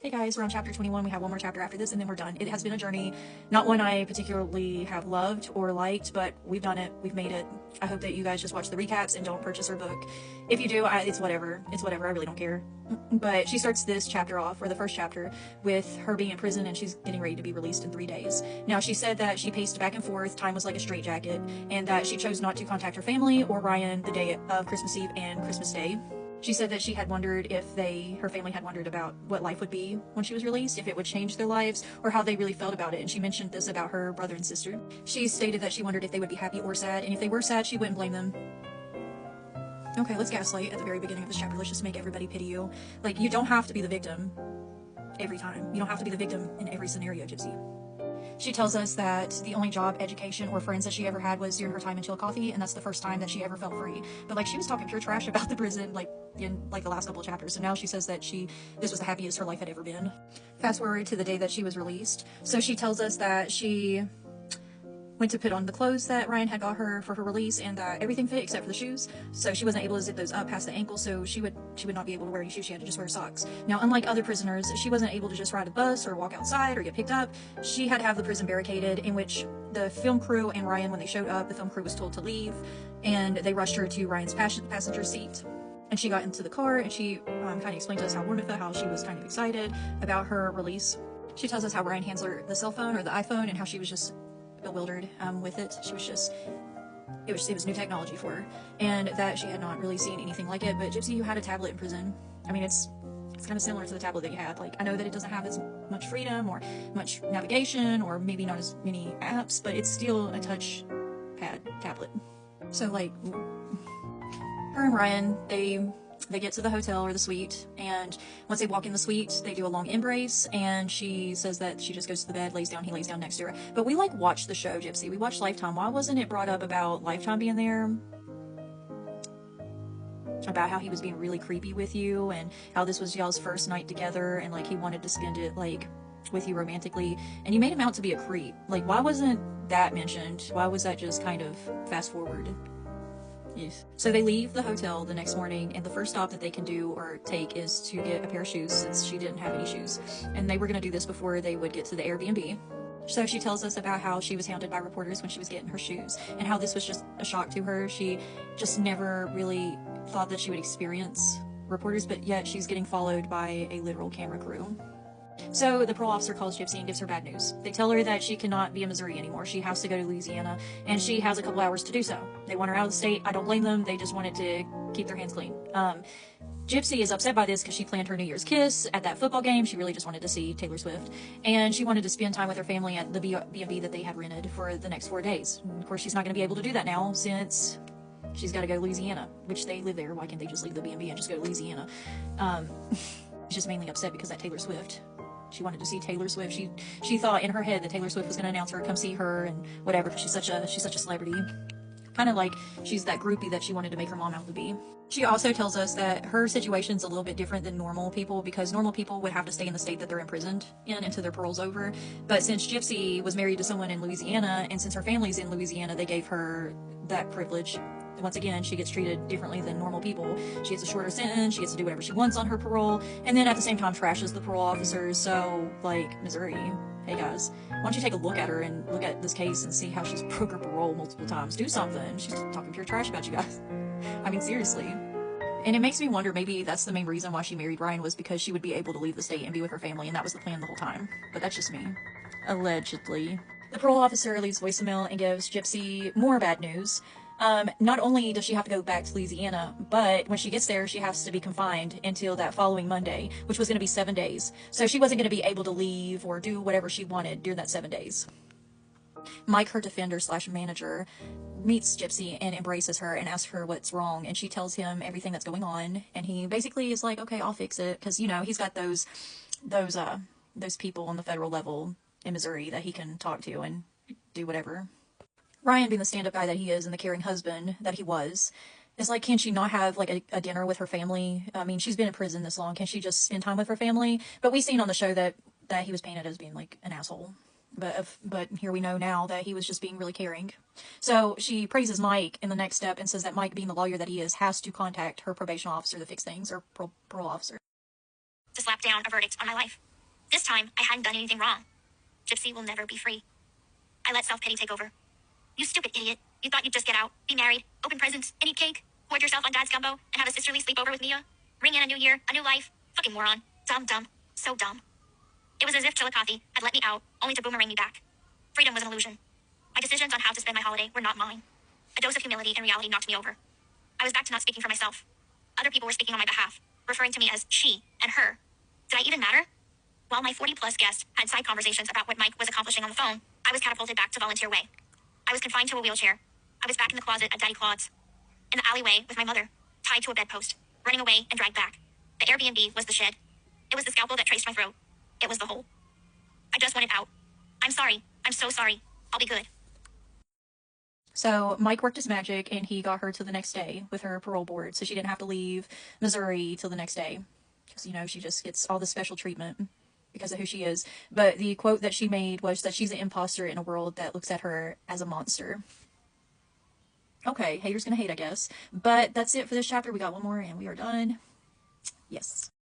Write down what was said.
Hey guys, we're on chapter 21. We have one more chapter after this and then we're done. It has been a journey, not one I particularly have loved or liked, but we've done it. We've made it. I hope that you guys just watch the recaps and don't purchase her book. If you do, it's whatever. It's whatever. I really don't care. But she starts this chapter off, or the first chapter, with her being in prison and she's getting ready to be released in 3 days. Now, she said that she paced back and forth. Time was like a straitjacket, and that she chose not to contact her family or Ryan the day of Christmas Eve and Christmas Day. She said that she had wondered if her family had wondered about what life would be when she was released, if it would change their lives, or how they really felt about it, and she mentioned this about her brother and sister. She stated that she wondered if they would be happy or sad, and if they were sad, she wouldn't blame them. Okay, let's gaslight at the very beginning of this chapter. Let's just make everybody pity you. Like, you don't have to be the victim every time. You don't have to be the victim in every scenario, Gypsy. She tells us that the only job, education, or friends that she ever had was during her time in Chillicothe, and that's the first time that she ever felt free. But like, she was talking pure trash about the prison, like in like the last couple of chapters. So now she says that this was the happiest her life had ever been. Fast forward to the day that she was released. So she tells us that she went to put on the clothes that Ryan had got her for her release, and that everything fit except for the shoes. So she wasn't able to zip those up past the ankle, so she would not be able to wear any shoes. She had to just wear socks. Now, unlike other prisoners, she wasn't able to just ride a bus or walk outside or get picked up. She had to have the prison barricaded, in which the film crew and Ryan, when they showed up, the film crew was told to leave, and they rushed her to Ryan's passenger seat. And she got into the car, and she kind of explained to us how warm it felt, how she was kind of excited about her release. She tells us how Ryan hands her the cell phone, or the iPhone, and how she was just bewildered with it. She was just, it was new technology for her, and that she had not really seen anything like it. But Gypsy, you had a tablet in prison. I mean, it's kind of similar to the tablet that you had. Like, I know that it doesn't have as much freedom or much navigation, or maybe not as many apps, but it's still a touch pad tablet. So like, her and Ryan, they get to the hotel or the suite, and once they walk in the suite, they do a long embrace, and she says that she just goes to the bed, lays down, he lays down next to her. But we like watched the show, Gypsy. We watched Lifetime. Why wasn't it brought up about Lifetime being there? About how he was being really creepy with you, and how this was y'all's first night together, and like he wanted to spend it like with you romantically, and you made him out to be a creep. Like, why wasn't that mentioned? Why was that just kind of fast forward? Yes. So they leave the hotel the next morning, and the first stop that they can do or take is to get a pair of shoes, since she didn't have any shoes. And they were going to do this before they would get to the Airbnb. So she tells us about how she was hounded by reporters when she was getting her shoes, and how this was just a shock to her. She just never really thought that she would experience reporters, but yet she's getting followed by a literal camera crew. So the parole officer calls Gypsy and gives her bad news. They tell her that she cannot be in Missouri anymore. She has to go to Louisiana, and she has a couple hours to do so. They want her out of the state. I don't blame them. They just wanted to keep their hands clean. Gypsy is upset by this because she planned her New Year's kiss at that football game. She really just wanted to see Taylor Swift, and she wanted to spend time with her family at the B&B that they had rented for the next 4 days. And of course, she's not going to be able to do that now, since she's got to go to Louisiana, which they live there. Why can't they just leave the B&B and just go to Louisiana? She's just mainly upset because that Taylor Swift. She wanted to see Taylor Swift. She thought in her head that Taylor Swift was going to announce her, come see her, and whatever, because she's such a celebrity. Kind of like she's that groupie that she wanted to make her mom out to be. She also tells us that her situation's a little bit different than normal people, because normal people would have to stay in the state that they're imprisoned in until their parole's over. But since Gypsy was married to someone in Louisiana, and since her family's in Louisiana, they gave her that privilege. Once again, she gets treated differently than normal people. She gets a shorter sentence, she gets to do whatever she wants on her parole, and then at the same time trashes the parole officers. So, like, Missouri, hey guys, why don't you take a look at her and look at this case and see how she's broke her parole multiple times? Do something. She's talking pure trash about you guys. I mean, seriously. And it makes me wonder, maybe that's the main reason why she married Ryan, was because she would be able to leave the state and be with her family, and that was the plan the whole time. But that's just me. Allegedly. The parole officer leaves voicemail and gives Gypsy more bad news. Not only does she have to go back to Louisiana, but when she gets there, she has to be confined until that following Monday, which was going to be 7 days. So she wasn't going to be able to leave or do whatever she wanted during that 7 days. Mike, her defender/manager, meets Gypsy and embraces her and asks her what's wrong, and she tells him everything that's going on, and he basically is like, okay, I'll fix it, because, you know, he's got those people on the federal level in Missouri that he can talk to and do whatever. Ryan, being the stand-up guy that he is and the caring husband that he was, is like, can she not have like a dinner with her family? I mean, she's been in prison this long. Can she just spend time with her family? But we've seen on the show that he was painted as being like an asshole. But here we know now that he was just being really caring. So she praises Mike in the next step and says that Mike, being the lawyer that he is, has to contact her probation officer to fix things, or parole officer, to slap down a verdict on my life. This time, I hadn't done anything wrong. Gypsy will never be free. I let self-pity take over. You stupid idiot. You thought you'd just get out, be married, open presents, and eat cake, gorge yourself on Dad's gumbo, and have a sisterly sleepover with Mia? Ring in a new year, a new life. Fucking moron. Dumb. So dumb. It was as if Chillicothe had let me out, only to boomerang me back. Freedom was an illusion. My decisions on how to spend my holiday were not mine. A dose of humility and reality knocked me over. I was back to not speaking for myself. Other people were speaking on my behalf, referring to me as she and her. Did I even matter? While my 40-plus guest had side conversations about what Mike was accomplishing on the phone, I was catapulted back to volunteer way. I was confined to a wheelchair. I was back in the closet at Daddy Claude's. In the alleyway with my mother, tied to a bedpost, running away and dragged back. The Airbnb was the shed. It was the scalpel that traced my throat. It was the hole. I just wanted out. I'm sorry. I'm so sorry. I'll be good. So Mike worked his magic and he got her to the next day with her parole board, so she didn't have to leave Missouri till the next day. Because, you know, she just gets all the special treatment because of who she is. But the quote that she made was that she's an imposter in a world that looks at her as a monster. Okay, haters gonna hate, I guess. But that's it for this chapter. We got one more and we are done. Yes.